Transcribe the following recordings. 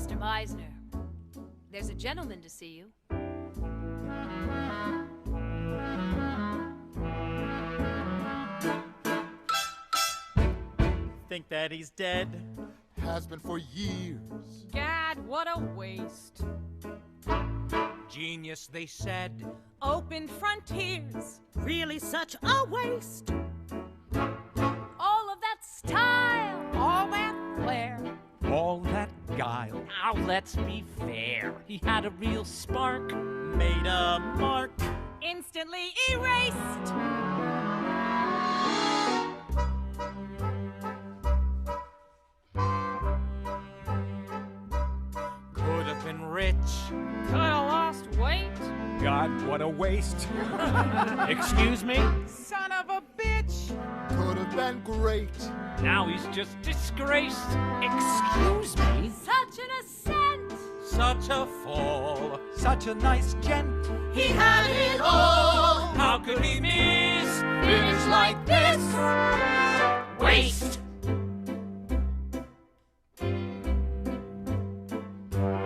Mr. Meisner, there's a gentleman to see you. Think that he's dead? Has been for years. Gad, what a waste. Genius, they said. Open frontiers. Really such a waste. All of that style, All that flair. All that guile. Now let's be fair. He had a real spark, made a mark. Instantly erased. Could have been rich. Could have lost weight. God, what a waste. Excuse me? Son of a bitch. Could have been great. Now he's just disgraced. Excuse me? such an ascent. Such a fall. Such a nice gent. He had it all. How could he miss? Finish like this. Waste.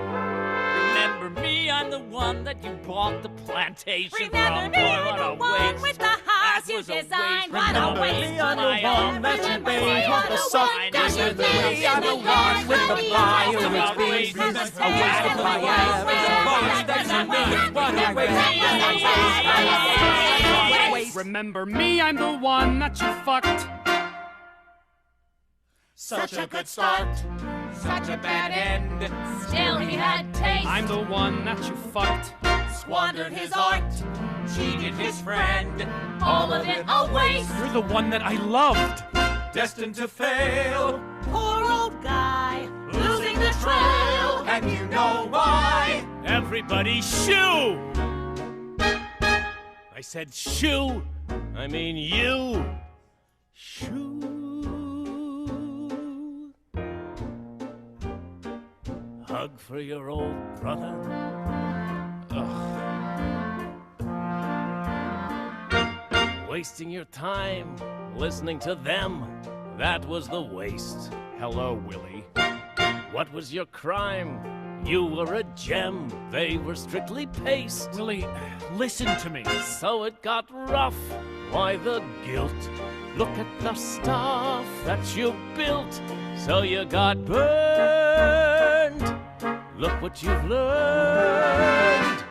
Remember me, I'm the one that you bought the plantation Remember from. me, Boy, I'm what the a one waste. with the house That you was a waste. designed. What a Remember waste. me, I'm the one that you Remember me, made I'm the the sun. one that you Remember made me, I'm the the one with the waste. fire Remember which me, waste. I'm the A waste of one fire. with the waste. Remember me, I'm the one that you fucked. Such a good start. Such a bad end. Still he had taste. I'm the one that you fucked. Squandered his art. Cheated his friend. all of it a waste. You're the one that I loved. Destined to fail. Poor old guy. Losing the trail. And you know why. Everybody shoo! I said shoo. I mean you. Shoo. Hug for your old brother. Wasting your time listening to them. That was the waste. Hello, Willie. What was your crime? You were a gem. They were strictly paste. Willie, listen to me. So it got rough. Why the guilt? Look at the stuff that you built. So you got burned. Look what you've learned.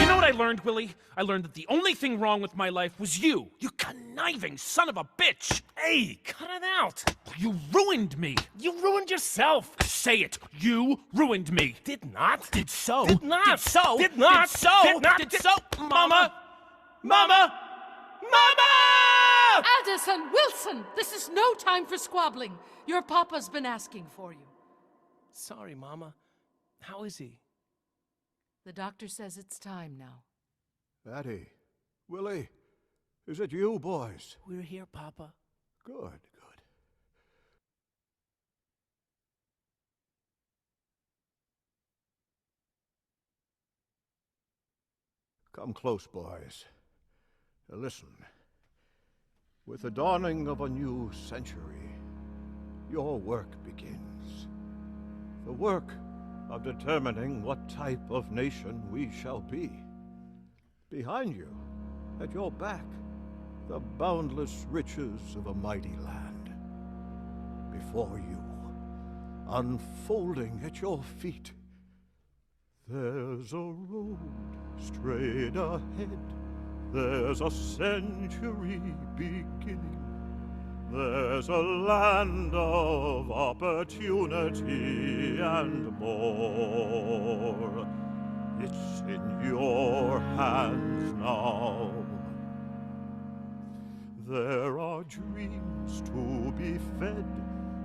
You know what I learned, Willie? I learned that the only thing wrong with my life was you. You conniving son of a bitch. Hey, cut it out. You ruined me. You ruined yourself. Say it. You ruined me. Did not. Did so. Did not. Did so. Did not. Did so. Did not. Did so. Mama. Mama. Mama! Addison, Wilson, this is no time for squabbling. Your papa's been asking for you. Sorry, Mama. How is he? The doctor says it's time now. Addie, Willie, is it you boys? We're here, Papa. Good, good. Come close, boys. Listen. With the dawning of a new century, your work begins. The work of determining what type of nation we shall be. Behind you, at your back, the boundless riches of a mighty land. Before you, unfolding at your feet, there's a road straight ahead. There's a century beginning. There's a land of opportunity and more. It's in your hands now. There are dreams to be fed.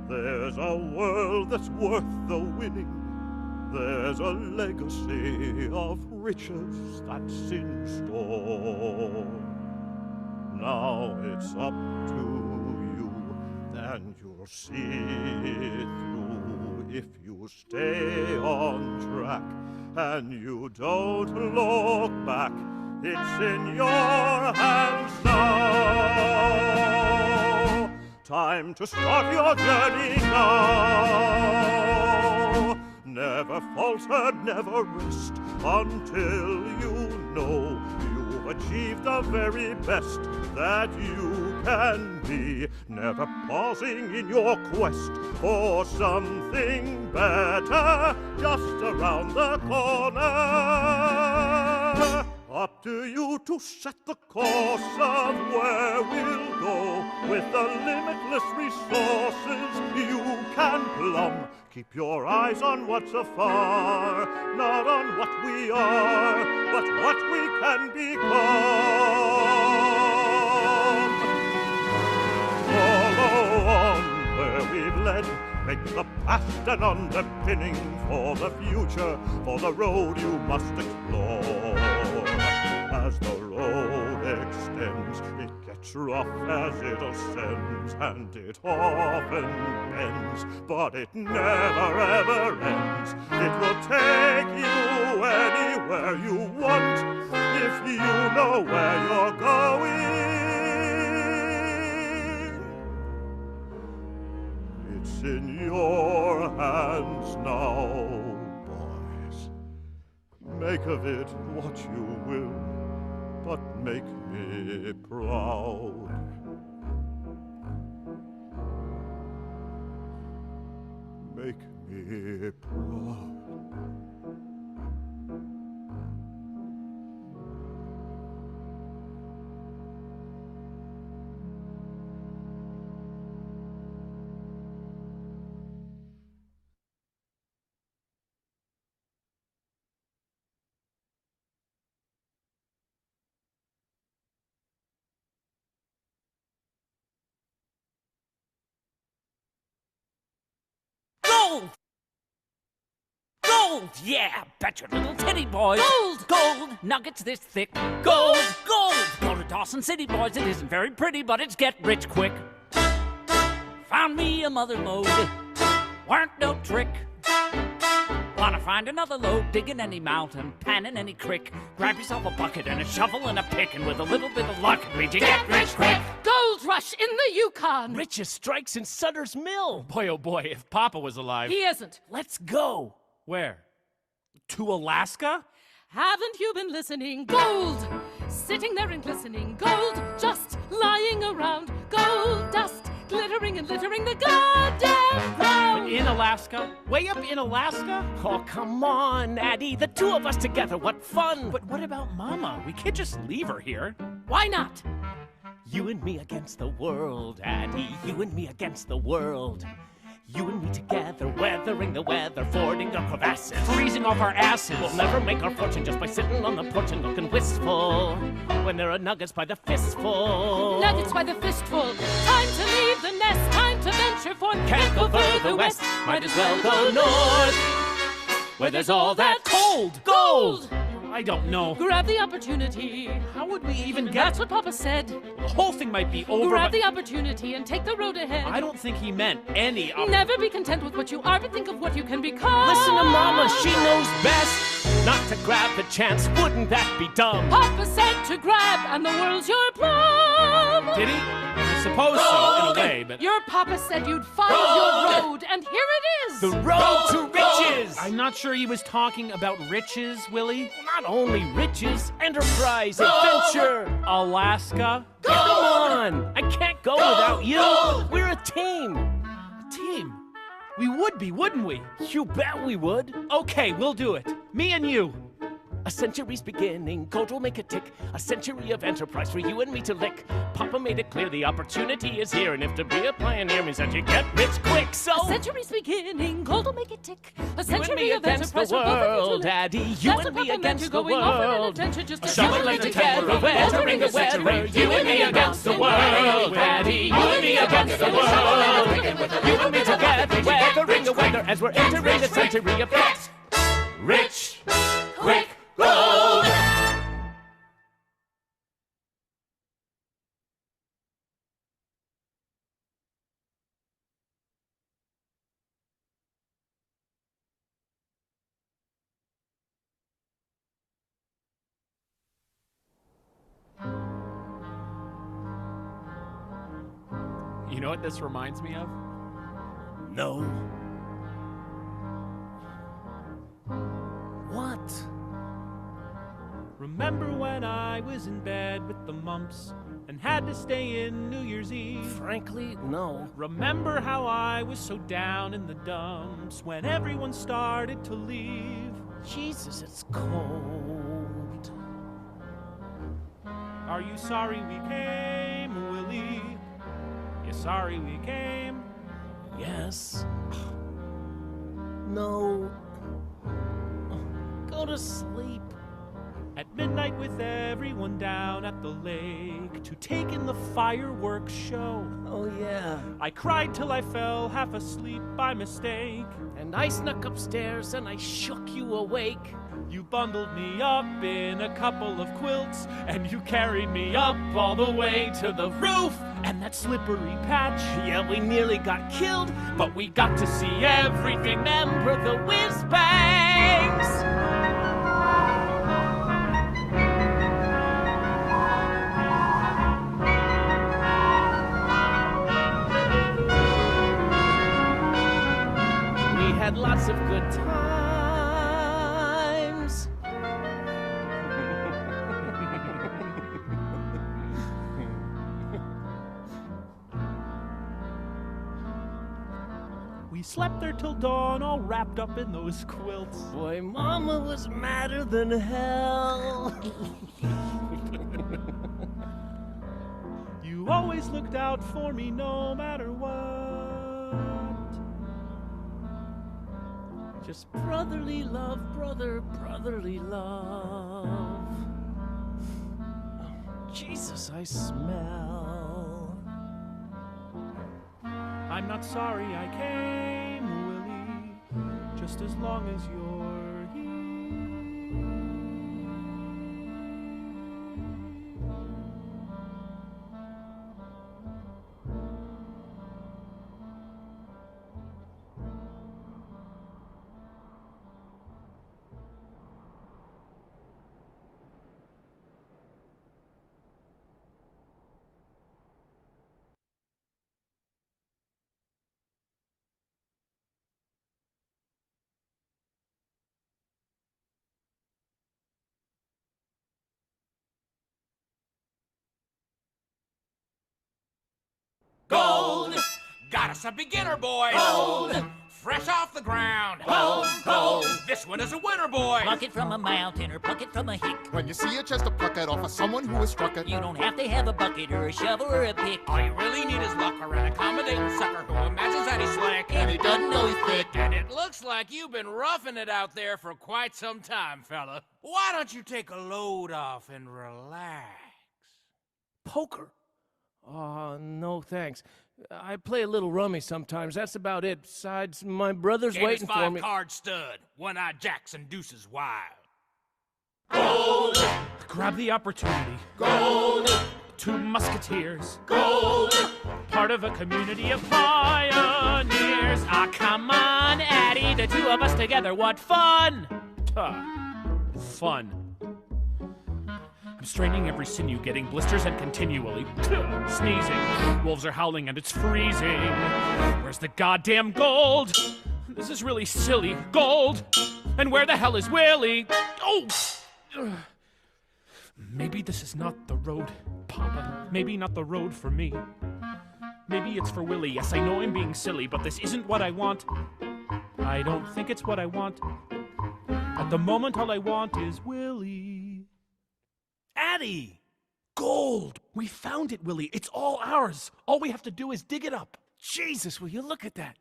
There's a world that's worth the winning. There's a legacy of riches that's in store. Now it's up to you, and you'll see it through if you stay on track and you don't look back. It's in your hands now. Time to start your journey now. never falter, never rest, until you know you've achieved the very best that you can be, never pausing in your quest for something better just around the corner. Up to you to set the course of where we'll go with the limitless resources you can plumb. Keep your eyes on what's afar, not on what we are, but what we can become. Follow on where we've led, make the past an underpinning for the future, for the road you must explore. As the road extends, it gets rough as it ascends, and it often bends, but it never ever ends. It will take you anywhere you want, if you know where you're going. It's in your hands now, boys. Make of it what you will, but make me proud. Make me proud. Gold! Gold! Yeah, bet your little titty boys. Gold! Gold! Nuggets this thick. Gold! Gold! Go to Dawson City, boys. It isn't very pretty, but it's get rich quick. Found me a mother lode. Weren't no trick. Wanna find another lode, digging any mountain, panning any creek. Grab yourself a bucket and a shovel and a pick, and with a little bit of luck, we get rich quick. Gold rush in the Yukon. Richest strikes in Sutter's Mill. Boy, oh boy, if Papa was alive. He isn't. Let's go. Where? To Alaska? Haven't you been listening? Gold! Sitting there and glistening. Gold just lying around. Gold dust glittering and littering the goddamn ground. In Alaska? Way up in Alaska? Oh, come on, Addie. The two of us together, what fun. But what about Mama? We can't just leave her here. Why not? You and me against the world, Addie. You and me against the world. You and me together, weathering the weather, fording our crevasses, Freezing off our asses. We'll never make our fortune just by sitting on the porch and looking wistful when there are nuggets by the fistful. Nuggets by the fistful. Time to leave the nest. Time to venture forth. Can't go further west. Might as well go north, where there's all that Cold! gold. I don't know. Grab the opportunity. How would we even get... That's what Papa said. The whole thing might be over, Grab but the opportunity and take the road ahead. I don't think he meant any Never be content with what you are, but think of what you can become. Listen to Mama, she knows best. Not to grab the chance, wouldn't that be dumb? Papa said to grab, and the world's your plum. Did he? I suppose so, in a way, but... Your Papa said you'd find your road, and here it is. The road to riches! I'm not sure he was talking about riches, Willie. Not only riches, enterprise, adventure. Alaska? Come on! I can't go without you! We're a team! A team? We would be, wouldn't we? You bet we would! Okay, we'll do it. Me and you. A century's beginning, gold will make it tick. A century of enterprise for you and me to lick. Papa made it clear the opportunity is here, and if to be a pioneer means that you get rich quick, so... A century's beginning, gold will make it tick. A You and century me of against the enterprise for both of you to world, live. Daddy. You That's and what me Papa meant, against you're the going off on an world. adventure just to Shoveling celebrate together, weathering the weather. You and me against the world, Daddy. You and me against the world. You and me together, weathering the weather as we're entering the century of get rich quick gold. You know what this reminds me of? No. Remember when I was in bed with the mumps and had to stay in New Year's Eve? Frankly, no. Remember how I was so down in the dumps when everyone started to leave? Jesus, it's cold. Are you sorry we came, Willie? You sorry we came? Yes. No. Go to sleep. At midnight with everyone down at the lake to take in the fireworks show. Oh, yeah. I cried till I fell half asleep by mistake. And I snuck upstairs and I shook you awake. You bundled me up in a couple of quilts, and you carried me up all the way to the roof. And that slippery patch, Yeah, we nearly got killed. but we got to see everything. Remember the whiz bangs? We had lots of good times. We slept there till dawn, all wrapped up in those quilts. Boy, Mama was madder than hell. You always looked out for me no matter what. Just brotherly love, brotherly love. Jesus, I smell. I'm not sorry I came, Willie, just as long as you're here. Gold! Got us a beginner, boy! Gold! Fresh off the ground! Gold! Gold! This one is a winner, boy! Pluck it from a mountain or pluck it from a hick. When you see a chest to pluck it off of someone who has struck it. You don't have to have a bucket or a shovel or a pick. All you really need is luck or an accommodating sucker who imagines that he's slick. And he doesn't know he's thick. And it looks like you've been roughing it out there for quite some time, fella. Why don't you take a load off and relax? Poker? No thanks. I play a little rummy sometimes. That's about it. Besides, my brother's Game is waiting for me. 5-card stud. One-eyed jacks and deuces wild. Gold! Grab the opportunity. Gold! Two musketeers. Gold! Part of a community of pioneers. Ah, come on, Addie, the two of us together, what fun! Fun. I'm straining every sinew, getting blisters and continually sneezing. Wolves are howling and it's freezing. Where's the goddamn gold? This is really silly. Gold! And where the hell is Willie? Oh! Maybe this is not the road, Papa. Maybe not the road for me. Maybe it's for Willie. Yes, I know I'm being silly, but this isn't what I want. I don't think it's what I want. At the moment, all I want is Willie. Addie! Gold! We found it, Willie. It's all ours. All we have to do is dig it up. Jesus, will you look at that?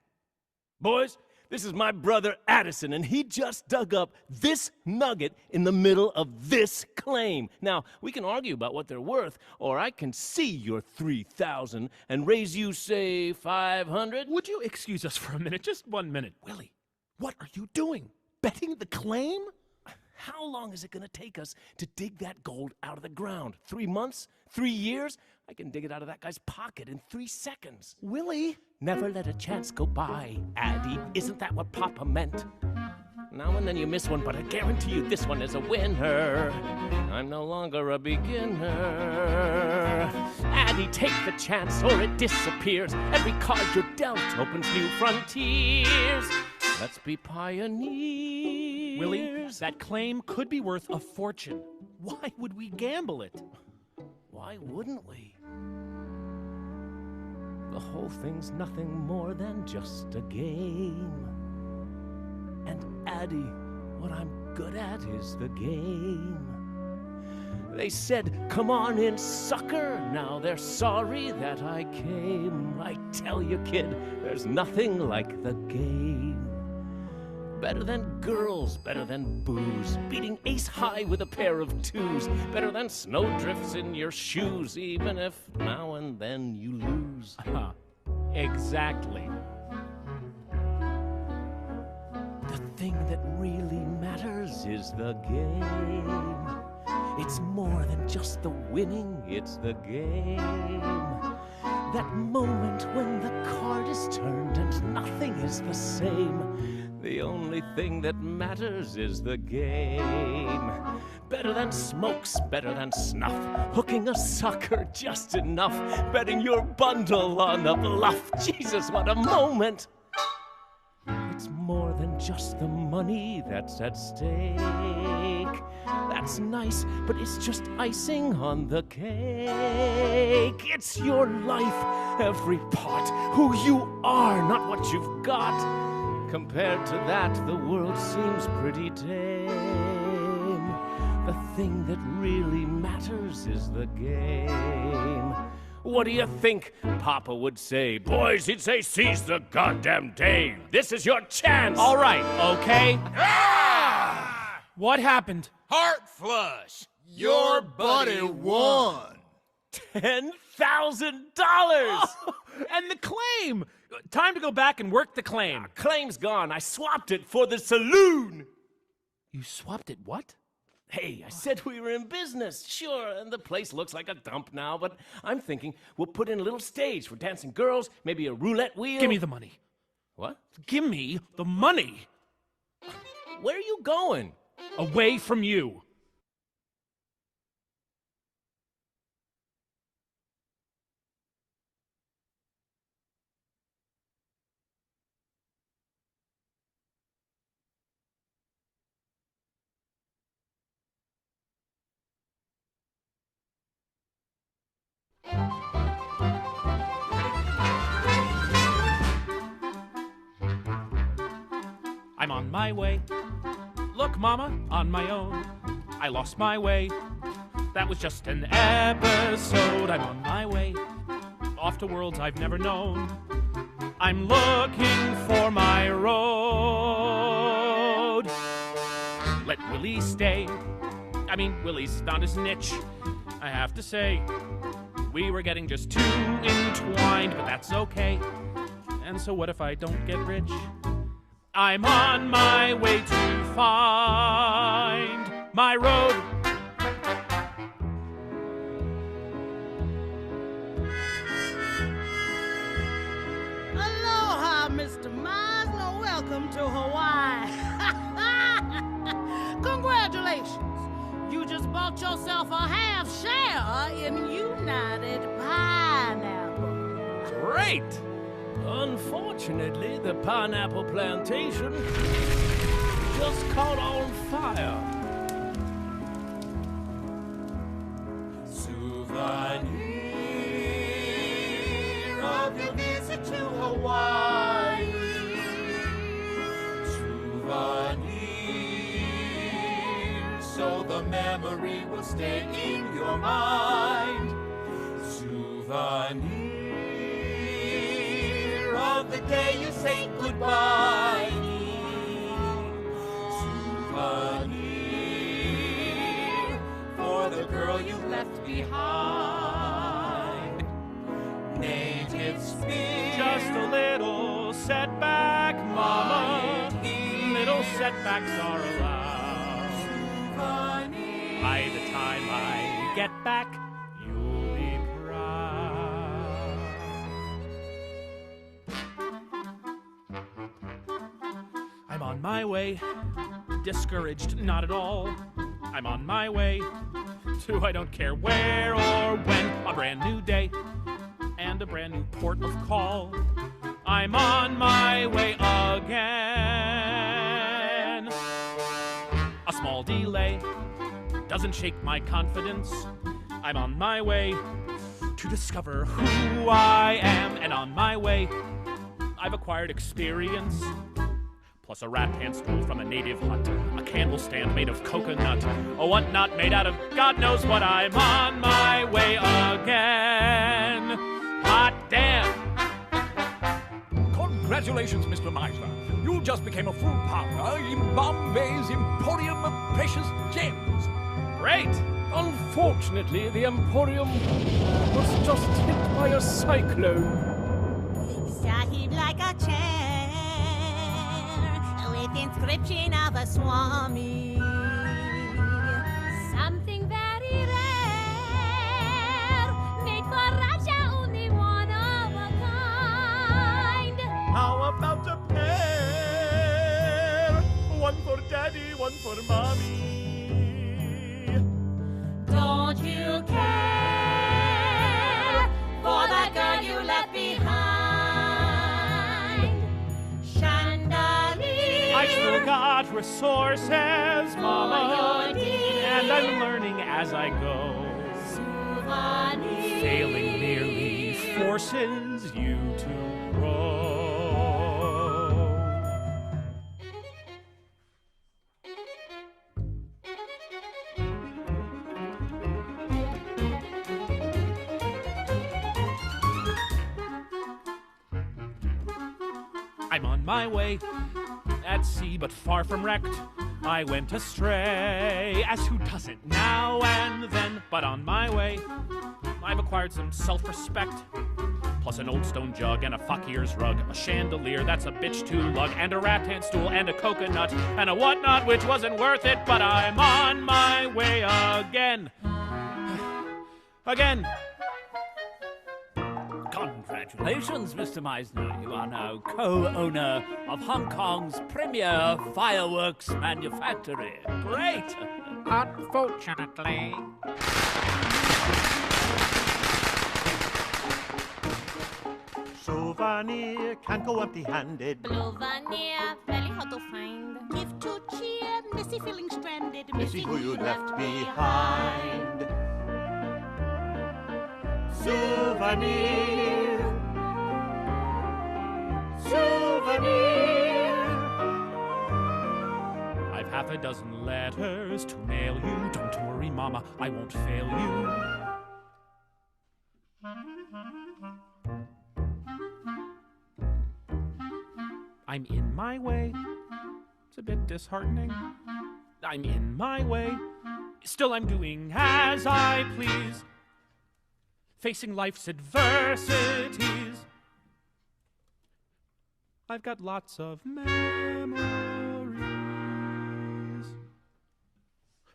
Boys, this is my brother Addison, and he just dug up this nugget in the middle of this claim. Now, we can argue about what they're worth, or I can see your 3,000 and raise you, say, 500. Would you excuse us for a minute? Just 1 minute. Willie, what are you doing? Betting the claim? How long is it going to take us to dig that gold out of the ground? 3 months? 3 years? I can dig it out of that guy's pocket in 3 seconds. Willie? Never let a chance go by, Addie. Isn't that what Papa meant? Now and then you miss one, but I guarantee you this one is a winner. I'm no longer a beginner. Addie, take the chance or it disappears. Every card you're dealt opens new frontiers. Let's be pioneers. Willie, that claim could be worth a fortune. Why would we gamble it? Why wouldn't we? The whole thing's nothing more than just a game. And Addie, what I'm good at is the game. They said, come on in, sucker. Now they're sorry that I came. I tell you, kid, there's nothing like the game. Better than girls, better than booze, beating ace high with a pair of twos, better than snowdrifts in your shoes, even if now and then you lose. Exactly. The thing that really matters is the game. It's more than just the winning, it's the game. That moment when the card is turned and nothing is the same. The only thing that matters is the game. Better than smokes, better than snuff, hooking a sucker just enough, betting your bundle on a bluff. Jesus, what a moment! It's more than just the money that's at stake. That's nice, but it's just icing on the cake. It's your life, every part, who you are, not what you've got. Compared to that, the world seems pretty tame. The thing that really matters is the game. What do you think Papa would say? Boys, he'd say, seize the goddamn day. This is your chance. All right, okay? What happened? Heart flush. Your buddy won. $10,000. And the claim! Time to go back and work the claim. Claim's gone. I swapped it for the saloon. You swapped it what? Hey, I said we were in business. Sure, and the place looks like a dump now, but I'm thinking we'll put in a little stage for dancing girls, maybe a roulette wheel. Give me the money. What? Give me the money. Where are you going? Away from you. I'm on my way. Look, Mama, on my own. I lost my way. That was just an episode. I'm on my way. Off to worlds I've never known. I'm looking for my road. Let Willie stay. I mean, Willie's not his niche. I have to say, we were getting just too entwined, but that's okay. And so what if I don't get rich? I'm on my way to find my road. Aloha, Mr. Meisner. Welcome to Hawaii. Congratulations. You just bought yourself a half share in United Pineapple. Great! Unfortunately, the pineapple plantation just caught on fire. Souvenir of your visit to Hawaii. Souvenir, so the memory will stay in your mind. Souvenir of the day you say goodbye. Souvenir for the girl you left behind. Native spirit, Just a little setback, Mama. Little setbacks are allowed. Souvenir. By the time I get back, you'll be proud. I'm on my way, discouraged not at all. I'm on my way to I don't care where or when, a brand new day and a brand new port of call. I'm on my way again. delay doesn't shake my confidence. I'm on my way to discover who I am, and on my way, I've acquired experience. Plus a rat pant stool from a native hut, a candle stand made of coconut, a whatnot made out of God knows what. I'm on my way again. Hot damn! Congratulations, Mr. Meisner. You just became a full partner in Bombay's Emporium of Precious Gems. Great! Unfortunately, the Emporium was just hit by a cyclone. Sahib like a chair with inscription of a Swami. Something very rare, made for Raja, only one of a kind. How about a pair? One for daddy, one for mommy. Don't you care for the girl you left behind? Chandelier. I still got resources, Mama, your dear and I'm learning as I go. souvenir. Failing merely forces you to grow. I'm on my way, at sea but far from wrecked. I went astray, as who doesn't now and then. But on my way, I've acquired some self-respect. Plus an old stone jug and a fakir's rug, a chandelier that's a bitch to lug, and a rattan stool and a coconut, and a whatnot which wasn't worth it. But I'm on my way again. Again. Congratulations, Mr. Meisner. You are now co-owner of Hong Kong's premier fireworks manufactory. Great! Unfortunately. Souvenir can't go empty-handed. Souvenir, very hard to find. Give to cheer, Missy feeling stranded. Missy who you left behind. Souvenir. Souvenir. I've half a dozen letters to mail you. Don't worry, Mama, I won't fail you. I'm in my way. It's a bit disheartening. I'm in my way. Still, I'm doing as I please. Facing life's adversities. I've got lots of memories.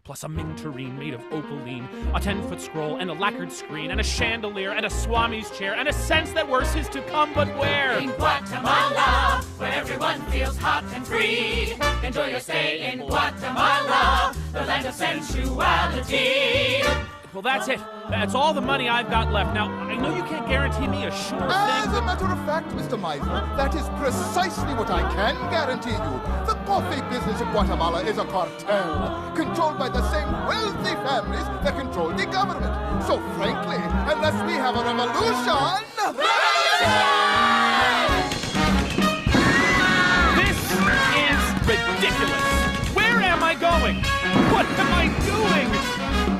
Plus a Ming tureen made of opaline, a 10-foot scroll and a lacquered screen, and a chandelier and a Swami's chair, and a sense that worse is to come, but where? In Guatemala, where everyone feels hot and free. Enjoy your stay in Guatemala, the land of sensuality. Well, that's it. That's all the money I've got left. Now, I know you can't guarantee me a sure As thing. a matter of fact, Mr. Meisner, that is precisely what I can guarantee you. The coffee business in Guatemala is a cartel, controlled by the same wealthy families that control the government. So frankly, unless we have a revolution... This is ridiculous. Where am I going? What am I doing?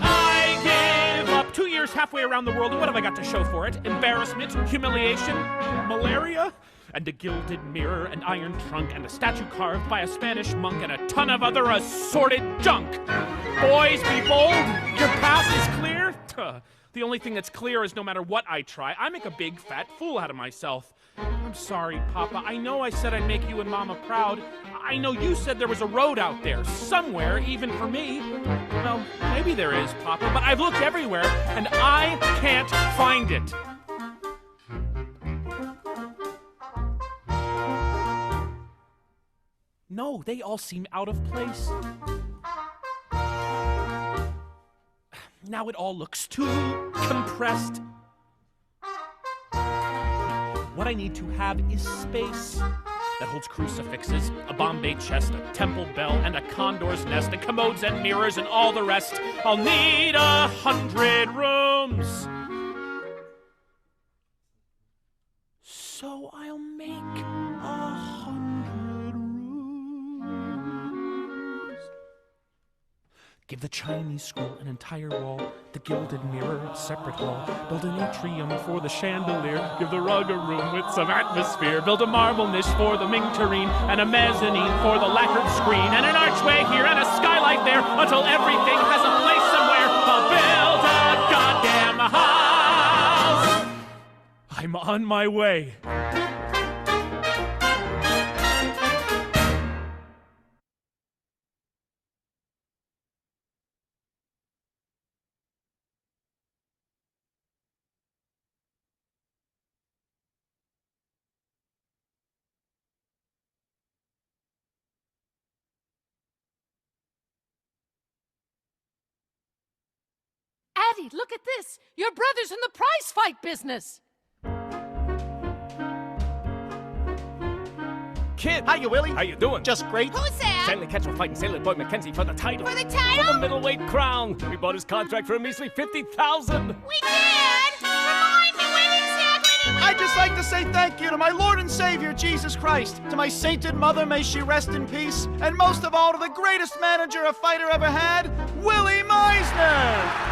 I give up. 2 years halfway around the world, and what have I got to show for it? Embarrassment, humiliation, malaria, and a gilded mirror, an iron trunk, and a statue carved by a Spanish monk, and a ton of other assorted junk. Boys, be bold. Your path is clear. The only thing that's clear is no matter what I try, I make a big fat fool out of myself. I'm sorry, Papa. I know I said I'd make you and Mama proud. I know you said there was a road out there, somewhere, even for me. Well, maybe there is, Papa, but I've looked everywhere, and I can't find it. No, they all seem out of place. Now it all looks too compressed. What I need to have is space. that holds crucifixes, a Bombay chest, a temple bell, and a condor's nest, and commodes and mirrors and all the rest. I'll need 100 rooms. So I'll make 100 rooms. Give the Chinese scroll an entire wall, the gilded mirror a separate hall. Build an atrium for the chandelier, give the rug a room with some atmosphere. Build a marble niche for the Ming tureen, and a mezzanine for the lacquered screen, and an archway here and a skylight there, until everything has a place somewhere. I'll build a goddamn house. I'm on my way. Addie, look at this. Your brother's in the prize fight business. Kid! Hiya, Willie. How you doing? Just great. Who's that? Stanley Ketchel fighting Sailor Boy Mackenzie for the title. For the For title? the middleweight crown. We bought his contract for a measly $50,000. We did! Remind me when exactly did we I'd just like to say thank you to my Lord and Savior, Jesus Christ. To my sainted mother, may she rest in peace. And most of all, to the greatest manager a fighter ever had, Willie Meisner.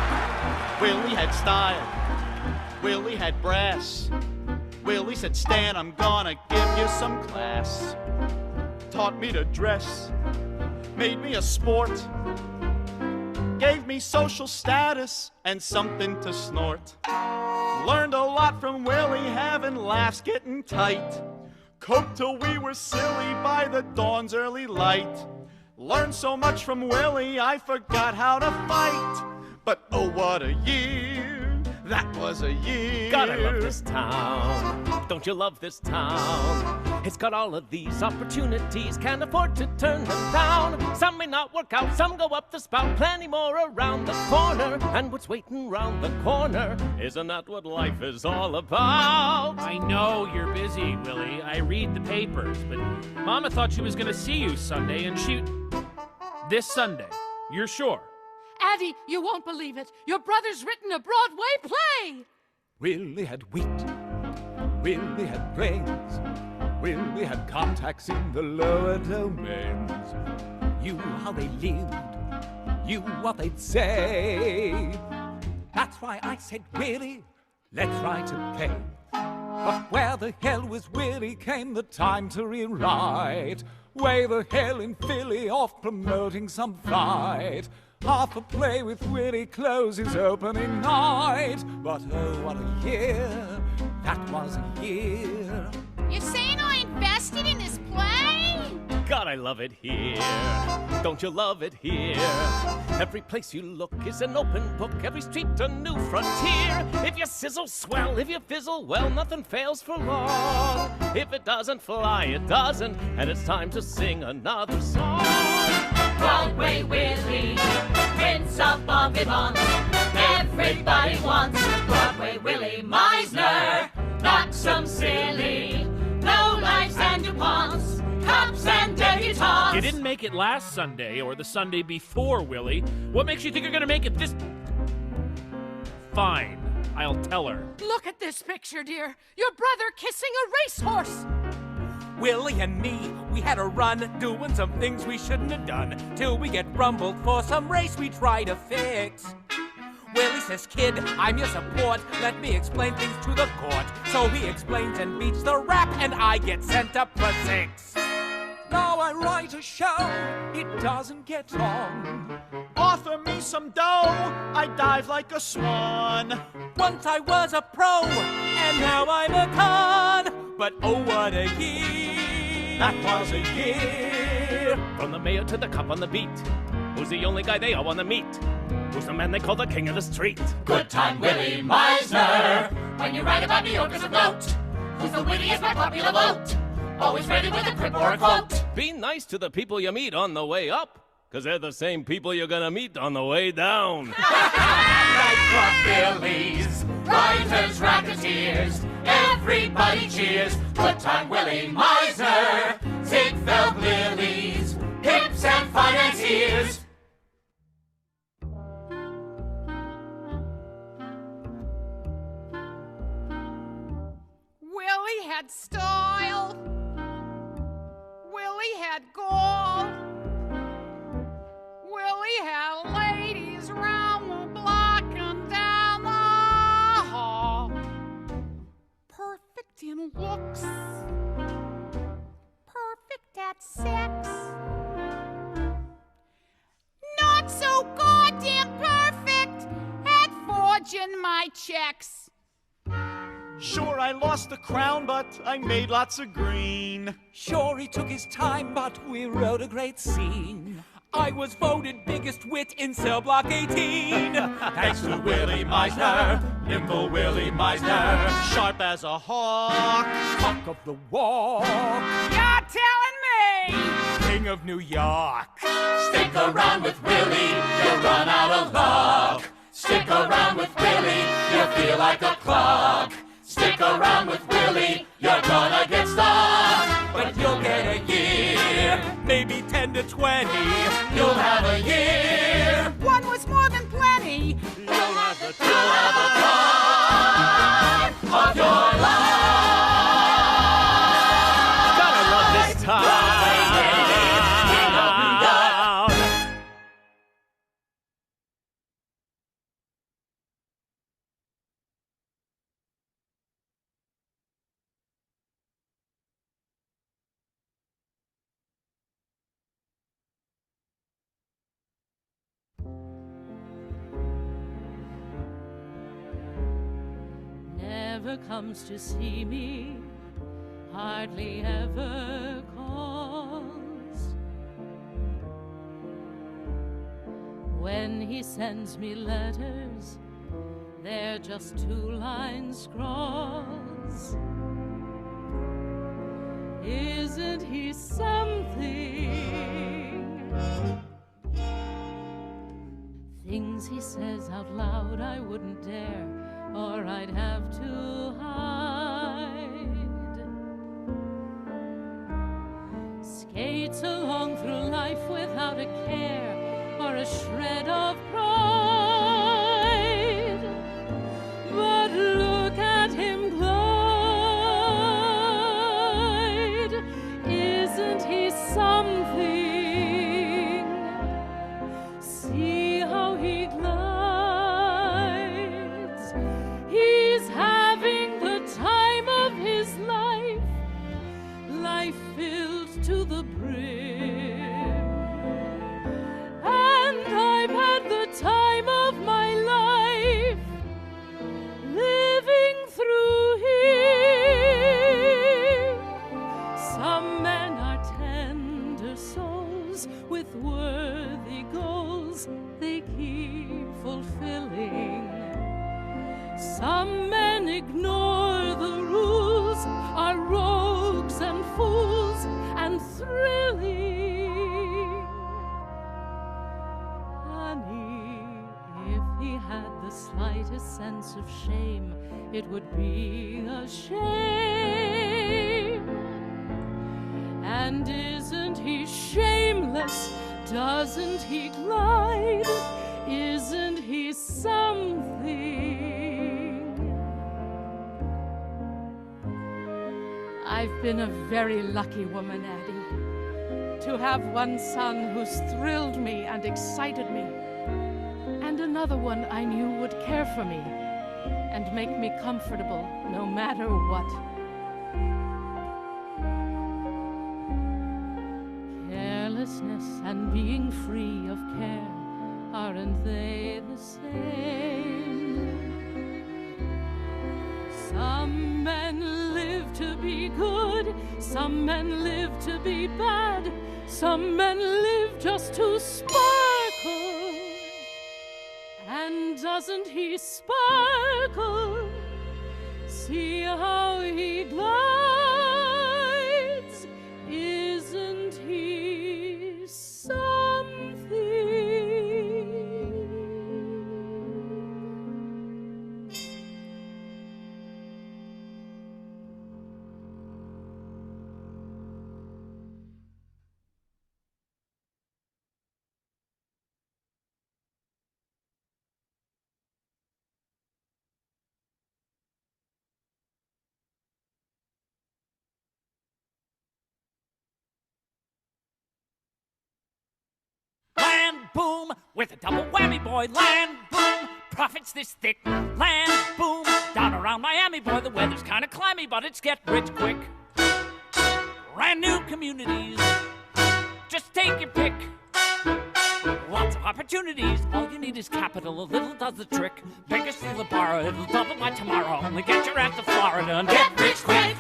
Willie had style. Willie had brass. Willie said, Stan, I'm gonna give you some class. Taught me to dress. Made me a sport. Gave me social status and something to snort. Learned a lot from Willie, having laughs getting tight. Coped till we were silly by the dawn's early light. Learned so much from Willie, I forgot how to fight. But oh, what a year, that was a year. God, I love this town. Don't you love this town? It's got all of these opportunities, can't afford to turn them down. Some may not work out, some go up the spout, plenty more around the corner. And what's waiting round the corner, isn't that what life is all about? I know you're busy, Willie. I read the papers, but Mama thought she was going to see you Sunday, and this Sunday. You're sure? Addie, you won't believe it. Your brother's written a Broadway play. Willie had wit, Willie had brains, Willie had contacts in the lower domains. You how they lived, you what they'd say. That's why I said, Willie, let's write a play. But where the hell was Willie came the time to rewrite. Way the hell in Philly off promoting some fight. Half a play with Willie closes opening night. But oh, what a year, that was a year. You're saying I invested in this play? God, I love it here. Don't you love it here? Every place you look is an open book, every street a new frontier. If you sizzle, swell, if you fizzle, well, nothing fails for long. If it doesn't fly, it doesn't, and it's time to sing another song. Broadway Willie, Prince of Bon Vivant. Everybody wants Broadway Willie Meisner. Not some silly, low lives and DuPonts, cops and debutantes. You didn't make it last Sunday or the Sunday before, Willie. What makes you think you're going to make it this... Fine, I'll tell her. Look at this picture, dear. Your brother kissing a racehorse. Willie and me, we had a run, doing some things we shouldn't have done, till we get rumbled for some race we try to fix. Willie says, kid, I'm your support, let me explain things to the court. So he explains and beats the rap, and I get sent up for 6. Now I write a show, it doesn't get on. Offer me some dough, I dive like a swan. Once I was a pro, and now I'm a con. But oh, what a year, That was a year. From the mayor to the cop on the beat, who's the only guy they all want to meet? Who's the man they call the king of the street? Good time Willie Meisner. When you write about New Yorkers of note, who's the wittiest by popular vote? Always ready with a quip or a quote. Be nice to the people you meet on the way up, 'cause they're the same people you're gonna meet on the way down. Nightclub Billies, writers, racketeers, everybody cheers. Good time Willie Meisner. Belt lilies, hips and financiers. Willie had style. Willie had gold. Willie had ladies round the block and down the hall. Perfect in looks. Perfect at sex. Not so goddamn perfect at forging my checks. Sure, I lost the crown, but I made lots of green. Sure, he took his time, but we wrote a great scene. I was voted biggest wit in cell block 18. Thanks to Willie Meisner, nimble Willie Meisner. Sharp as a hawk, Cock of the walk, You're telling me! King of New York. Stick around with Willie, you'll run out of luck. Stick around with Willie, you'll feel like a clock. Stick around with Willie, you're gonna get stuck. But you'll get a year, Maybe 10 to 20. you'll have a year. One was more than plenty. you'll have the You'll have the time of your life. Gotta love this town. Never comes to see me, hardly ever calls. When he sends me letters, they're just 2-line scrawls. Isn't he something? Things he says out loud I wouldn't dare, or I'd have to hide. Skates along through life without a care or a shred of pride. But look at him glide. Isn't he something? See how he glides. He's having the time of his life, life filled to the brim. And I've had the time of my life, living through him. Some men are tender souls with worthy goals they keep fulfilling. Some men ignore the rules, are rogues and fools and thrilling. Honey, if he had the slightest sense of shame, it would be a shame. And isn't he shameless? Doesn't he glide? Isn't he something? I've been a very lucky woman, Addie, to have one son who's thrilled me and excited me, and another one I knew would care for me and make me comfortable no matter what. Carelessness and being free of care, aren't they the same? Some men live to be good, some men live to be bad, some men live just to sparkle. And doesn't he sparkle? See how he glides. Isn't he something? boom, with a double whammy, boy. Land, boom, profits this thick. Land, boom, down around Miami, boy. The weather's kind of clammy, but it's get rich quick. Brand new communities, just take your pick. Lots of opportunities, all you need is capital. A little does the trick. Bigger steal the borrow, it'll double by tomorrow. Only get your ass to Florida and get rich quick.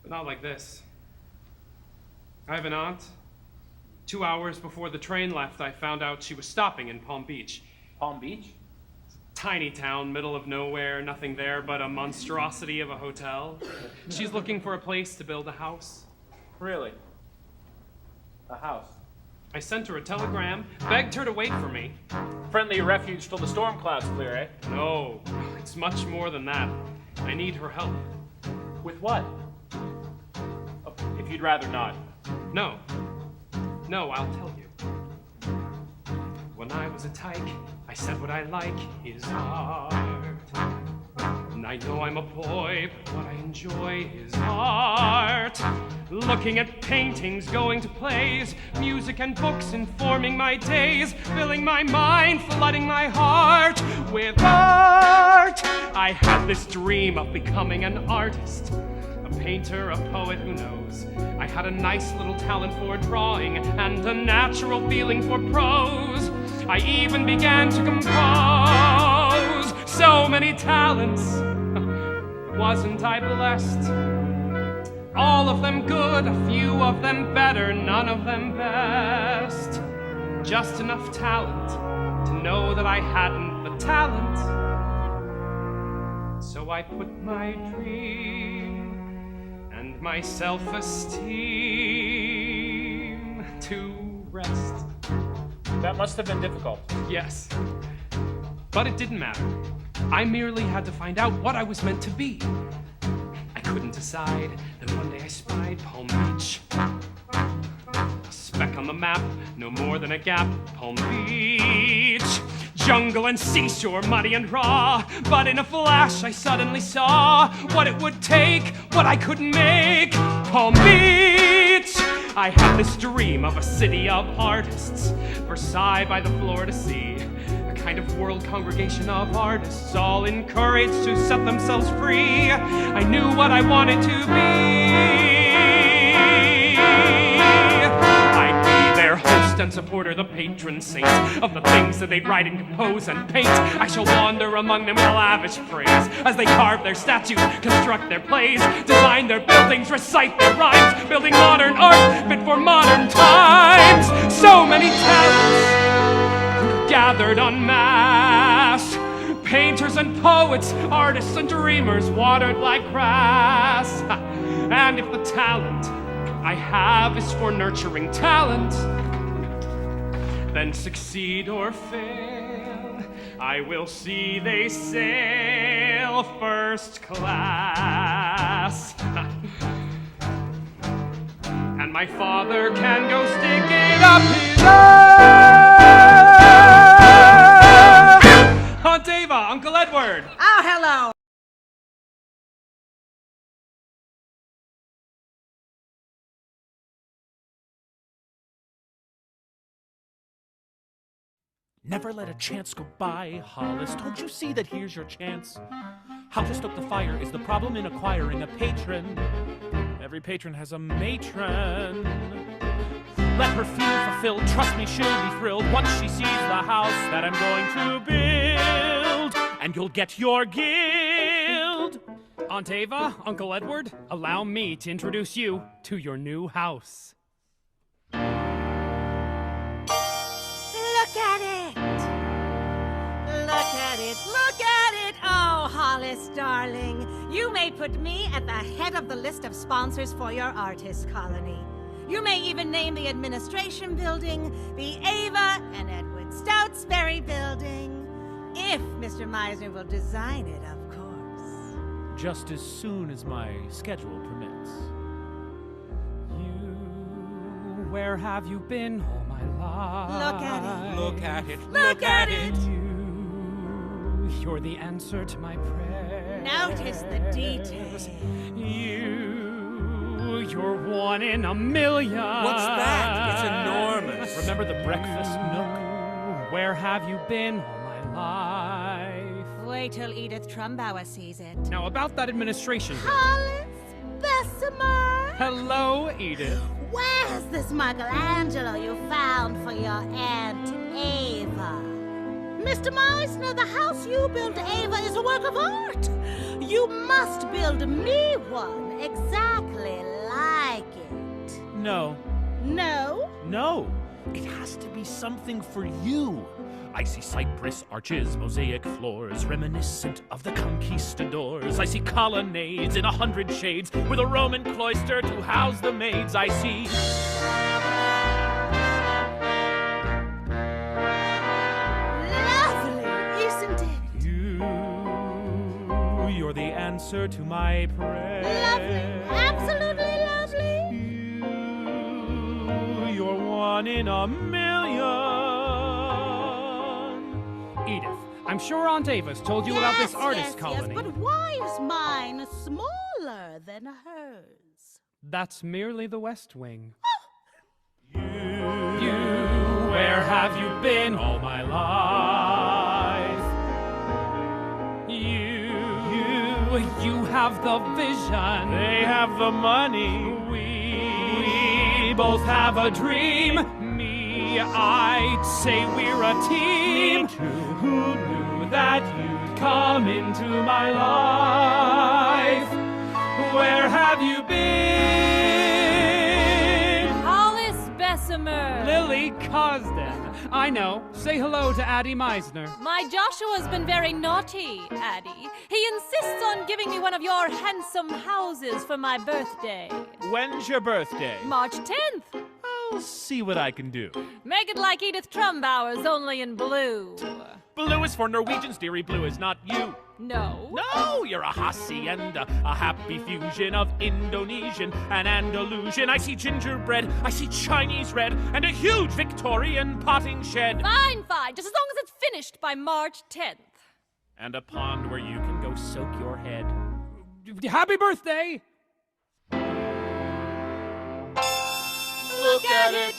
But not like this. I have an aunt. 2 hours before the train left, I found out she was stopping in Palm Beach. Palm Beach? Tiny town, middle of nowhere, nothing there but a monstrosity of a hotel. She's looking for a place to build a house. Really? A house? I sent her a telegram, begged her to wait for me. Friendly refuge till the storm clouds clear, eh? No, it's much more than that. I need her help. With what? Oh, if you'd rather not. No, I'll tell you. When I was a tyke, I said what I like is art. And I know I'm a boy, but what I enjoy is art. Looking at paintings, going to plays, music and books informing my days, filling my mind, flooding my heart with art. I had this dream of becoming an artist, a painter, a poet, who knows. I had a nice little talent for drawing and a natural feeling for prose. I even began to compose. So many talents. Wasn't I blessed? All of them good, a few of them better, none of them best. Just enough talent to know that I hadn't the talent. So I put my dream and my self-esteem to rest. That must have been difficult. Yes, but it didn't matter. I merely had to find out what I was meant to be. I couldn't decide, then one day I spied Palm Beach. A speck on the map, no more than a gap. Palm Beach. Jungle and seashore, muddy and raw. But in a flash I suddenly saw what it would take, what I could make. Palm Beach! I had this dream of a city of artists, Versailles by the Florida Sea. A kind of world congregation of artists, all encouraged to set themselves free. I knew what I wanted to be. I'd be their host and supporter, the patron saint of the things that they'd write and compose and paint. I shall wander among them with lavish praise as they carve their statues, construct their plays, design their buildings, recite their rhymes, building modern art fit for modern times. So many talents gathered en masse, painters and poets, artists and dreamers, watered like grass. And if the talent I have is for nurturing talent, then succeed or fail, I will see they sail first class. And my father can go stick it up his ass. Aunt Ava, Uncle Edward. Oh, hello. Never let a chance go by, Hollis. Don't you see that here's your chance? How to stoke the fire is the problem in acquiring a patron. Every patron has a matron. Let her feel fulfilled. Trust me, she'll be thrilled once she sees the house that I'm going to build. And you'll get your guild. Aunt Ava, Uncle Edward, allow me to introduce you to your new house. Look at it! Look at it! Look at it! Oh, Hollis, darling, you may put me at the head of the list of sponsors for your artist colony. You may even name the administration building the Ava and Edward Stoutsbury building. If Mr. Meisner will design it, of course. Just as soon as my schedule permits. You, where have you been all my my life. Look at it. Look at it. Look at it. You're the answer to my prayer. Notice the details. You're 1 in a million. What's that? It's enormous. Remember the breakfast nook? Where have you been all my life? Wait till Edith Trumbauer sees it. Now about that administration. Hollis Bessemer! Hello, Edith. Where's this Michelangelo you found for your Aunt Ava? Mr. Meisner, the house you built Ava is a work of art. You must build me one exactly like it. No. No? No. It has to be something for you. I see cypress arches, mosaic floors, reminiscent of the conquistadors. I see colonnades in 100 shades, with a Roman cloister to house the maids. I see... Lovely, isn't it? You're the answer to my prayer. Lovely, absolutely lovely. You're 1 in a million. Edith, I'm sure Aunt Ava's told you about this artist colony. Yes, but why is mine smaller than hers? That's merely the West Wing. Where have you been all my life? You have the vision. They have the money. We both have a dream. I'd say we're a team. Who knew that you'd come into my life? Where have you been? Hollis Bessemer. Lily Cosden. I know. Say hello to Addie Meisner. My Joshua's been very naughty, Addie. He insists on giving me one of your handsome houses for my birthday. When's your birthday? March 10th. I'll see what I can do. Make it like Edith Trumbauer's, only in blue. Blue is for Norwegians, dearie. Blue is not you. No. No, you're a hacienda, a happy fusion of Indonesian and Andalusian. I see gingerbread, I see Chinese red, and a huge Victorian potting shed. Fine, fine. Just as long as it's finished by March 10th. And a pond where you can go soak your head. Happy birthday! Look at it.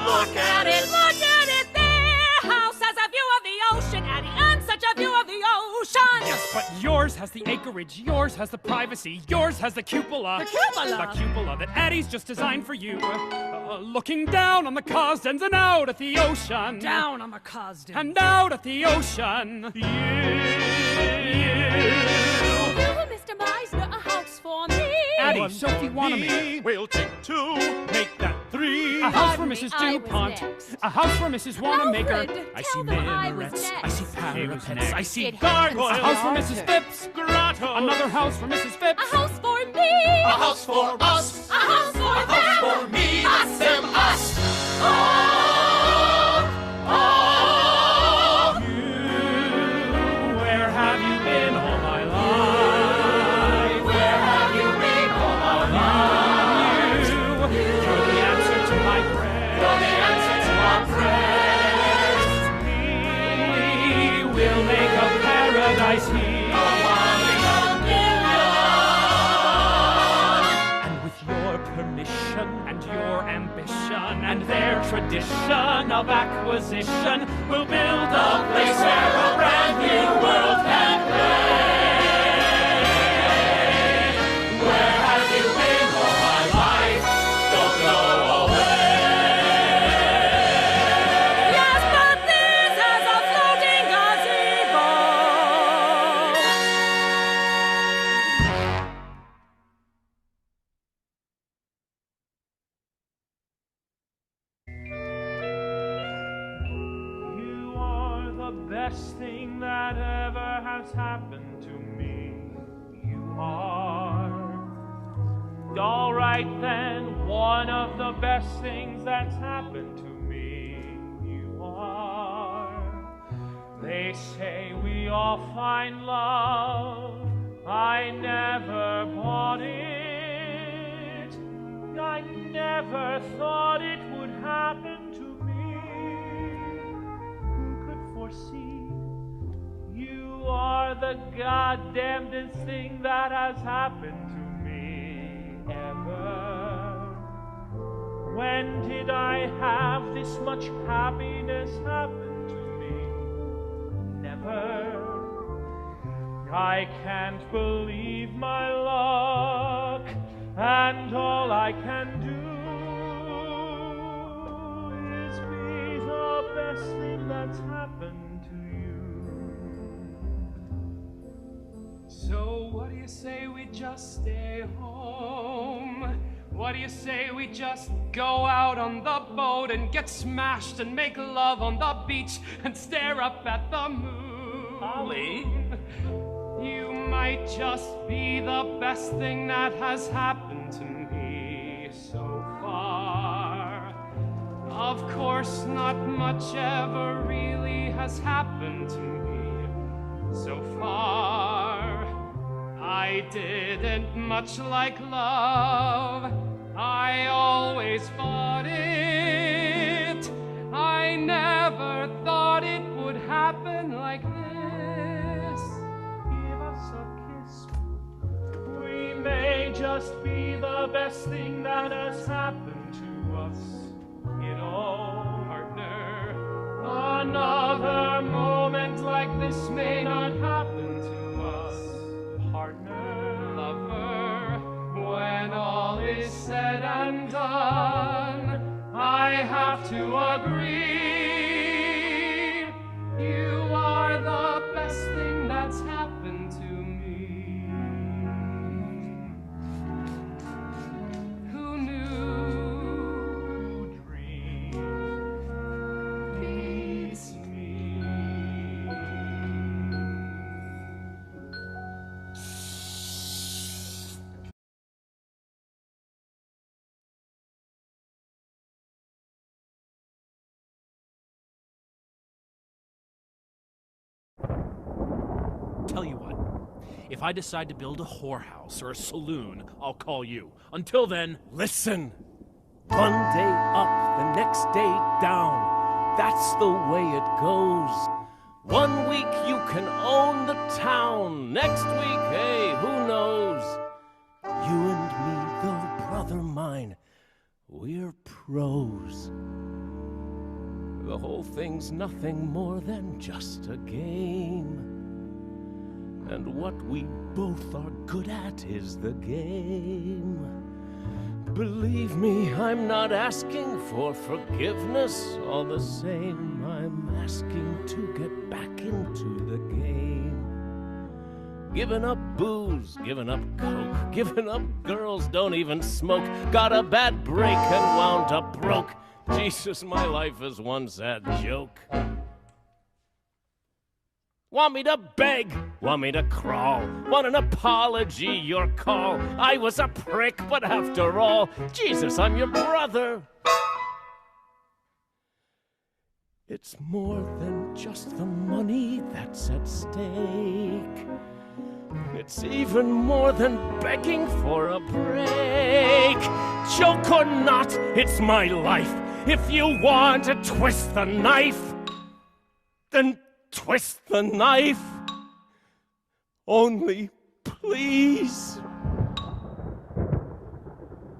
Look at it. Look at it. Their house has a view of the ocean, Addie, and such a view of the ocean. Yes, but yours has the acreage, yours has the privacy, yours has the cupola. The cupola? The cupola that Addie's just designed for you. Looking down on the Cosdens and out at the ocean. Down on the Cosdens. And out at the ocean. You, Mr. Meisner, a house for me. Addie, Sophie Wanamaker. We'll take 2, make that 3. A house for Pardon me, Mrs. I was DuPont. next. A house for Mrs. Wanamaker. Alfred, I tell see them I was minarets, next. I see parapets, I see It gargoyles. A house for Mrs. Phipps. Grotto. Another house for Mrs. Phipps. A house for me. A house for us. A house for A house them. for me. Us. Them, us. Oh, oh. Where have you been all my life? Where have you been all my life? You're the answer to my prayer. You're the answer to our prayers. We will make a paradise here. And with your permission and your ambition and their tradition of acquisition, we'll build a place where a brand new world can play. Where have you been all my life? Don't go away. Yes, but this has a floating gazebo. You are the best thing that ever has happened to me. You are. All right then, one of the best things that's happened to me. You are. They say we all find love. I never bought it. I never thought it would foresee. You are the goddamnedest thing that has happened to me ever. When did I have this much happiness happen to me? Never. I can't believe my luck, and all I can do is be the best thing that's happened to you. So what do you say we just stay home? What do you say we just go out on the boat and get smashed and make love on the beach and stare up at the moon? Ollie? You might just be the best thing that has happened to me so far. Of course, not much ever really has happened to me so far. I didn't much like love. I always fought it. I never thought it would happen like this. Give us a kiss. We may just be the best thing that has happened to us. You know, partner, another moment like this may not happen to us. Partner, lover, when all is said and done, I have to agree, you are the best thing that's happened to me. Who knew, who dreamed, beats me. Tell you what, if I decide to build a whorehouse or a saloon, I'll call you. Until then, listen. One day up, the next day down. That's the way it goes. 1 week you can own the town. Next week, hey, who knows? You and me, though, brother mine, we're pros. The whole thing's nothing more than just a game. And what we both are good at is the game. Believe me, I'm not asking for forgiveness. All the same, I'm asking to get back into the game. Giving up booze, giving up coke, giving up girls, don't even smoke. Got a bad break and wound up broke. Jesus, my life is one sad joke. Want me to beg? Want me to crawl? Want an apology? Your call. I was a prick, but after all, Jesus, I'm your brother. It's more than just the money that's at stake. It's even more than begging for a break. Joke or not, it's my life. If you want to twist the knife, then twist the knife. Only, please.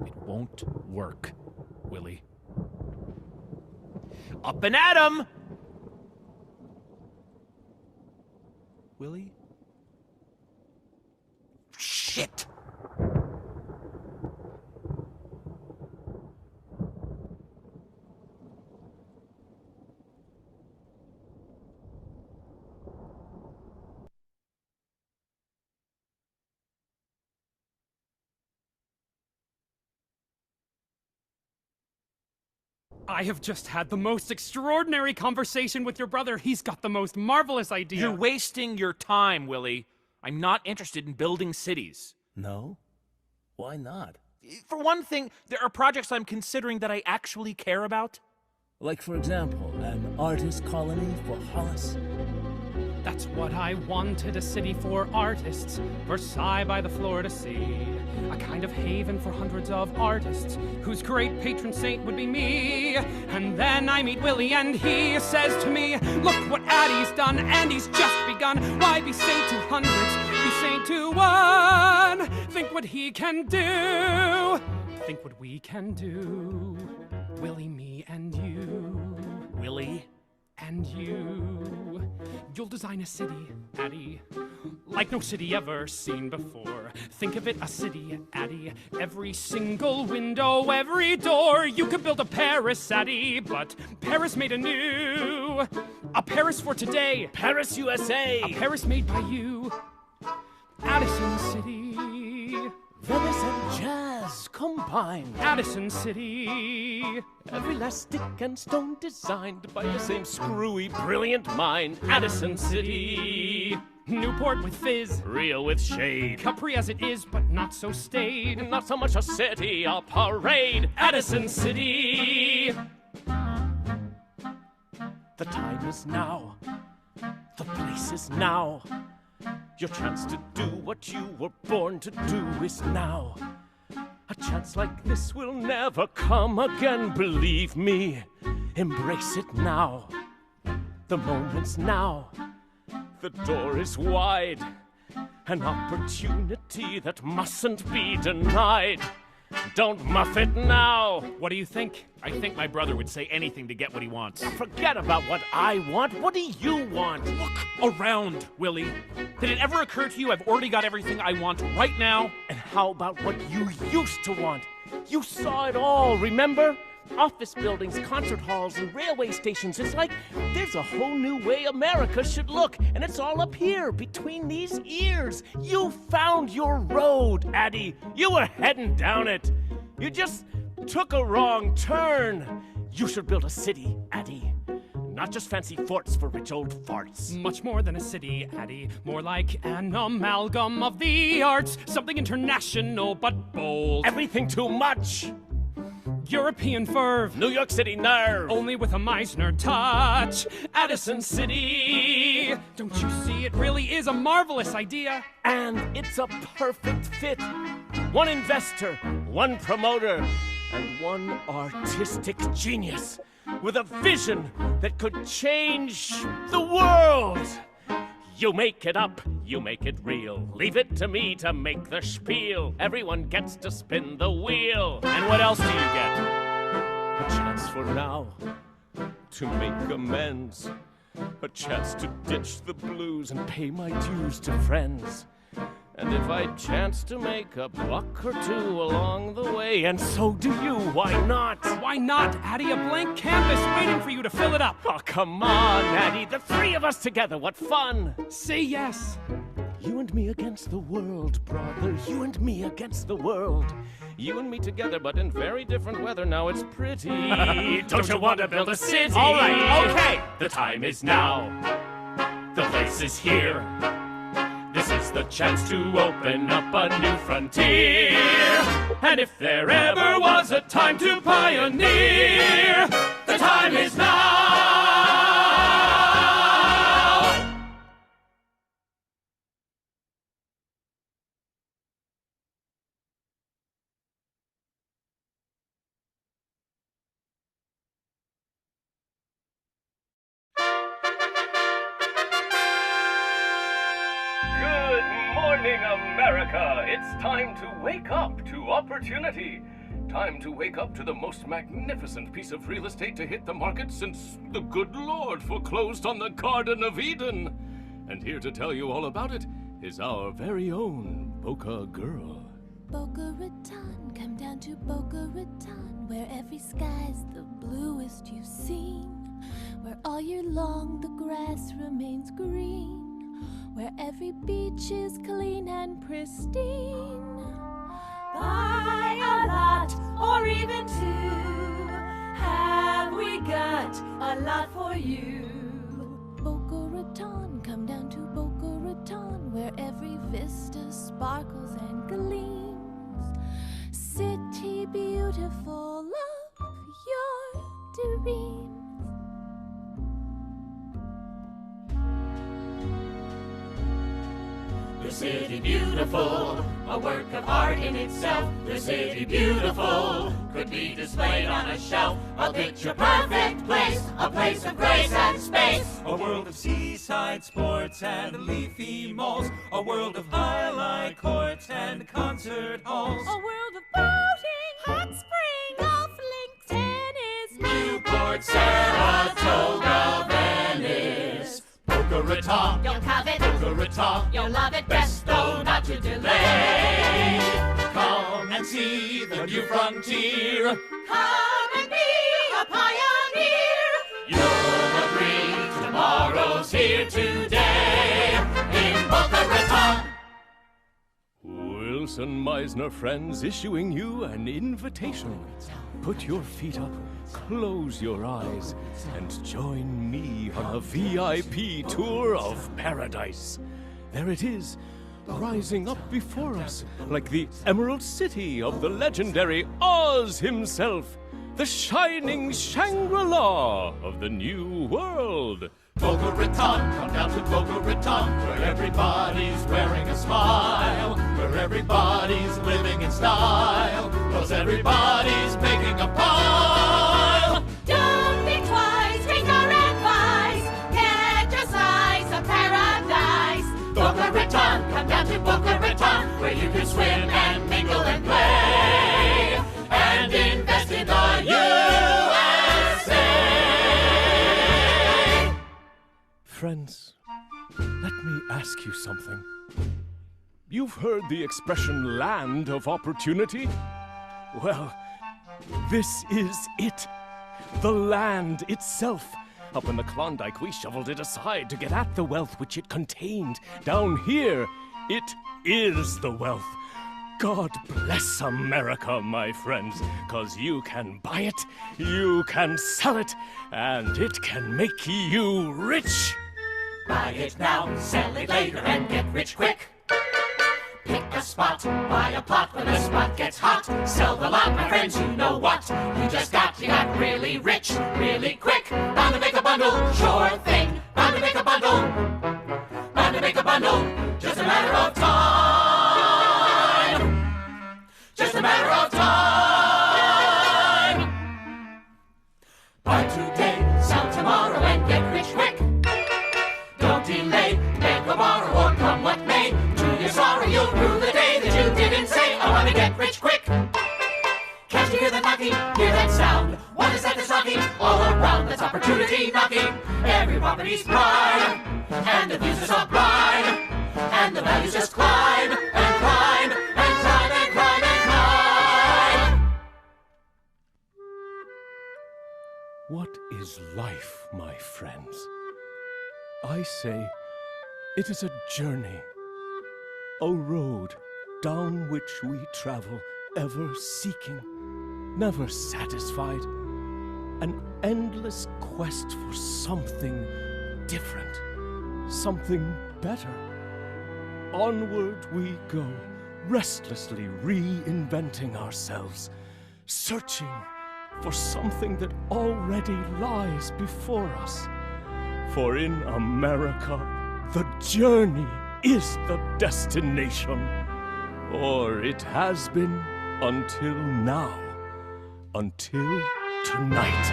it won't work, Willie. Up and at 'em! Willie? Shit! I have just had the most extraordinary conversation with your brother. He's got the most marvelous idea. You're wasting your time, Willie. I'm not interested in building cities. No? Why not? For one thing, there are projects I'm considering that I actually care about. Like, for example, an artist colony for Hollis? That's what I wanted, a city for artists, Versailles by the Florida Sea. A kind of haven for hundreds of artists, whose great patron saint would be me. And then I meet Willie and he says to me, look what Addie's done, and he's just begun. Why be saint to hundreds, be saint to one? Think what he can do, think what we can do. Willie, me, and you. Willie? And you. You'll design a city, Addie, like no city ever seen before. Think of it, a city, Addie. Every single window, every door. You could build a Paris, Addie, but Paris made anew. A Paris for today. Paris, USA. A Paris made by you. Addison City. Venice and jazz combined. Addison City. Every last stick and stone designed by the same screwy, brilliant mind. Addison City. Newport with fizz. Rio with shade. Capri as it is, but not so staid. Not so much a city, a parade. Addison City. The time is now. The place is now. Your chance to do what you were born to do is now. A chance like this will never come again, believe me. Embrace it now. The moment's now. The door is wide. An opportunity that mustn't be denied. Don't muff it now. What do you think? I think my brother would say anything to get what he wants. Forget about what I want. What do you want? Look around, Willie. Did it ever occur to you I've already got everything I want right now? And how about what you used to want? You saw it all, remember? Office buildings, concert halls, and railway stations. It's like there's a whole new way America should look, and it's all up here, between these ears. You found your road, Addie. You were heading down it. You just took a wrong turn. You should build a city, Addie. Not just fancy forts for rich old farts. Much more than a city, Addie. More like an amalgam of the arts. Something international but bold. Everything too much. European verve. New York City nerve. Only with a Meisner touch. Addison City. Don't you see, it really is a marvelous idea. And it's a perfect fit. One investor, one promoter, and one artistic genius with a vision that could change the world. You make it up, you make it real. Leave it to me to make the spiel. Everyone gets to spin the wheel. And what else do you get? A chance for now to make amends. A chance to ditch the blues and pay my dues to friends. And if I chance to make a buck or two along the way, and so do you, why not? Why not, Addie? A blank canvas waiting for you to fill it up. Oh, come on, Addie. The three of us together, what fun. Say yes. You and me against the world, brother. You and me against the world. You and me together, but in very different weather. Now it's pretty. Don't you want to build a city? All right, okay. The time is now. The place is here. This is the chance to open up a new frontier. And if there ever was a time to pioneer, the time is now. America, it's time to wake up to opportunity. Time to wake up to the most magnificent piece of real estate to hit the market since the good Lord foreclosed on the Garden of Eden. And here to tell you all about it is our very own Boca Girl. Boca Raton, come down to Boca Raton, where every sky's the bluest you've seen, where all year long the grass remains green, where every beach is clean and pristine. Buy a lot, or even two. Have we got a lot for you? Boca Raton, come down to Boca Raton, where every vista sparkles and gleams. City beautiful of your dreams. city beautiful, a work of art in itself. The city beautiful could be displayed on a shelf. A picture perfect place, a place of grace and space. A world of seaside sports and leafy malls. A world of highlight courts and concert halls. A world of boating, hot spring, golf links, tennis, Newport, Saratoga, Venice. Boca Raton, you'll covet, Boca Raton, you'll love it, best though not to delay. Come and see the new frontier. Come and be a pioneer. You'll agree tomorrow's here today in Boca Raton. Wilson Meisner friends issuing you an invitation. Put your feet up, close your eyes, and join me on a VIP tour of paradise. There it is, rising up before us like the Emerald City of the legendary Oz himself, the shining Shangri-La of the New World. Boca Raton, come down to Boca Raton, where everybody's wearing a smile, where everybody's living in style, 'cause everybody's making a pile. Don't be twice, drink our advice, get your size of paradise. Boca Raton, come down to Boca Raton, where you can swim and mingle and play, and invest in the USA. Friends, let me ask you something. You've heard the expression land of opportunity? Well, this is it. The land itself. Up in the Klondike, we shoveled it aside to get at the wealth which it contained. Down here, it is the wealth. God bless America, my friends, 'cause you can buy it, you can sell it, and it can make you rich. Buy it now, sell it later, and get rich quick. Pick a spot, buy a plot when the spot gets hot. Sell the lot, my friends, you know what you got really rich, really quick. Bound to make a bundle, sure thing. Bound to make a bundle, bound to make a bundle. Just a matter of time. Just a matter of time. Buy today, sell tomorrow, and get rich quick. Don't delay, beg or borrow, or come what may. To your sorrow, you'll rue the day that you didn't say, I want to get rich quick. Can't you hear that knocking? Hear that sound? What is that that's knocking? All around, that's opportunity knocking. Every property's prime, and the views are so bright, and the values just climb, and climb, and climb, and climb, and climb. What is life, my friends? I say it is a journey, a road down which we travel, ever seeking, never satisfied, an endless quest for something different, something better. Onward we go, restlessly reinventing ourselves, searching for something that already lies before us. For in America, the journey is the destination. Or it has been until now. Until tonight.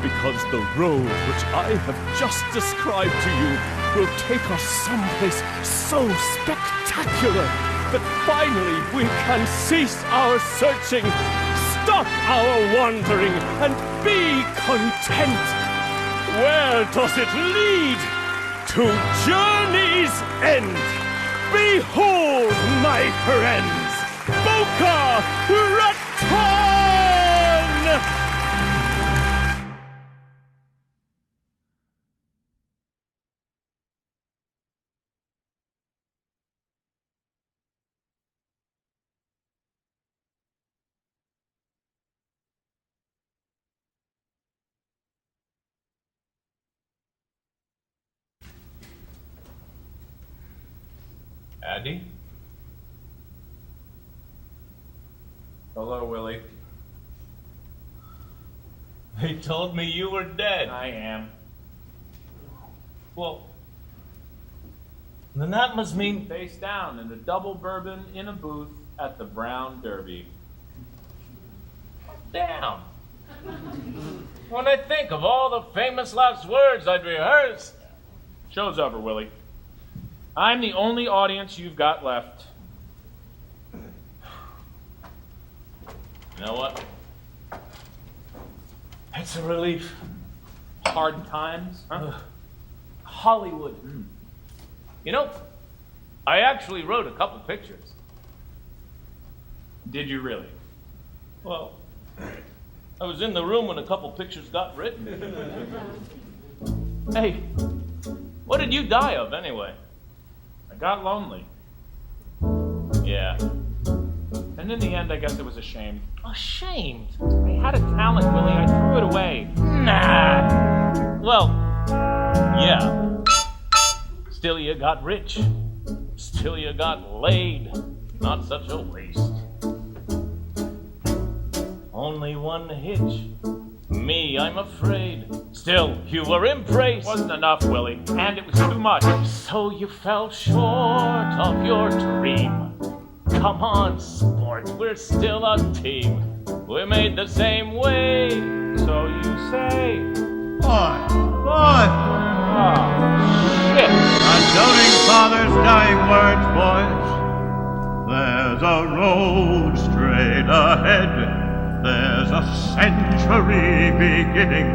Because the road which I have just described to you will take us someplace so spectacular that finally we can cease our searching, stop our wandering, and be content. Where does it lead? To journey's end. Behold, my friends, Boca Raton! Addy? Hello, Willie. They told me you were dead. I am. Well, Then that must mean face down in a double bourbon in a booth at the Brown Derby. Damn. When I think of all the famous last words I'd rehearsed. Show's over, Willie. I'm the only audience you've got left. You know what? It's a relief. Hard times, huh? Hollywood. You know, I actually wrote a couple pictures. Did you really? Well, I was in the room when a couple pictures got written. Hey, what did you die of anyway? I got lonely. Yeah. And in the end, I guess it was ashamed. Ashamed? I had a talent, Willie. I threw it away. Nah. Well, yeah. Still you got rich. Still you got laid. Not such a waste. Only one hitch. Me, I'm afraid. Still, you were embraced. Wasn't enough, Willie. And it was too much. So you fell short of your dream. Come on, sport, we're still a team. We're made the same way, so you say. Boy! Oh, shit. Not doubting father's dying words, boys. There's a road straight ahead. There's a century beginning.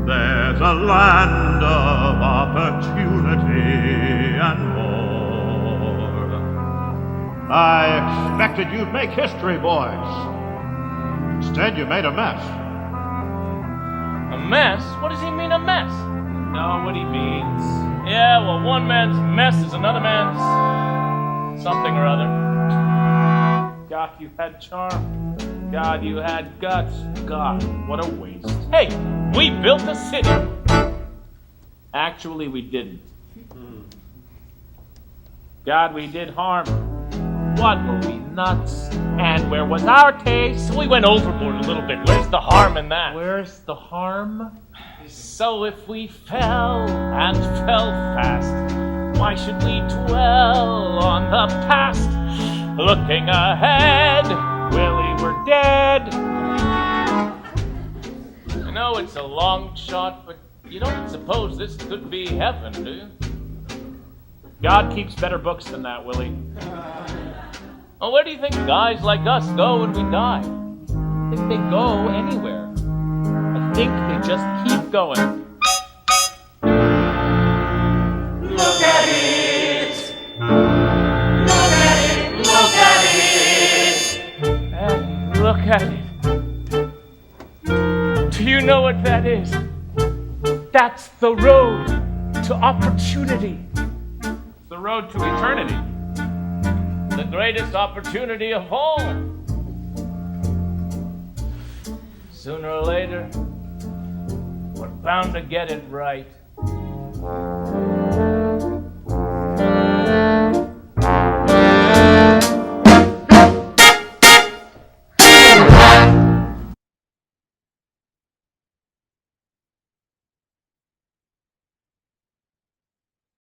There's a land of opportunity and more. I expected you'd make history, boys. Instead, you made a mess. A mess? What does he mean, a mess? Know what he means. Yeah, well, one man's mess is another man's something or other. God, you had charm. God, you had guts. God, what a waste. Hey, we built a city. Actually, we didn't. God, we did harm. What, were we nuts? And where was our taste? We went overboard a little bit. Where's the harm in that? Where's the harm? So if we fell and fell fast, why should we dwell on the past? Looking ahead, Willie, we're dead. I know it's a long shot, but you don't suppose this could be heaven, do you? God keeps better books than that, Willie. Well, where do you think guys like us go when we die? I think they go anywhere. I think they just keep going. Look at it! Look at it! Look at it! Hey, look at it. Do you know what that is? That's the road to opportunity. The road to eternity. The greatest opportunity of all. Sooner or later, we're bound to get it right.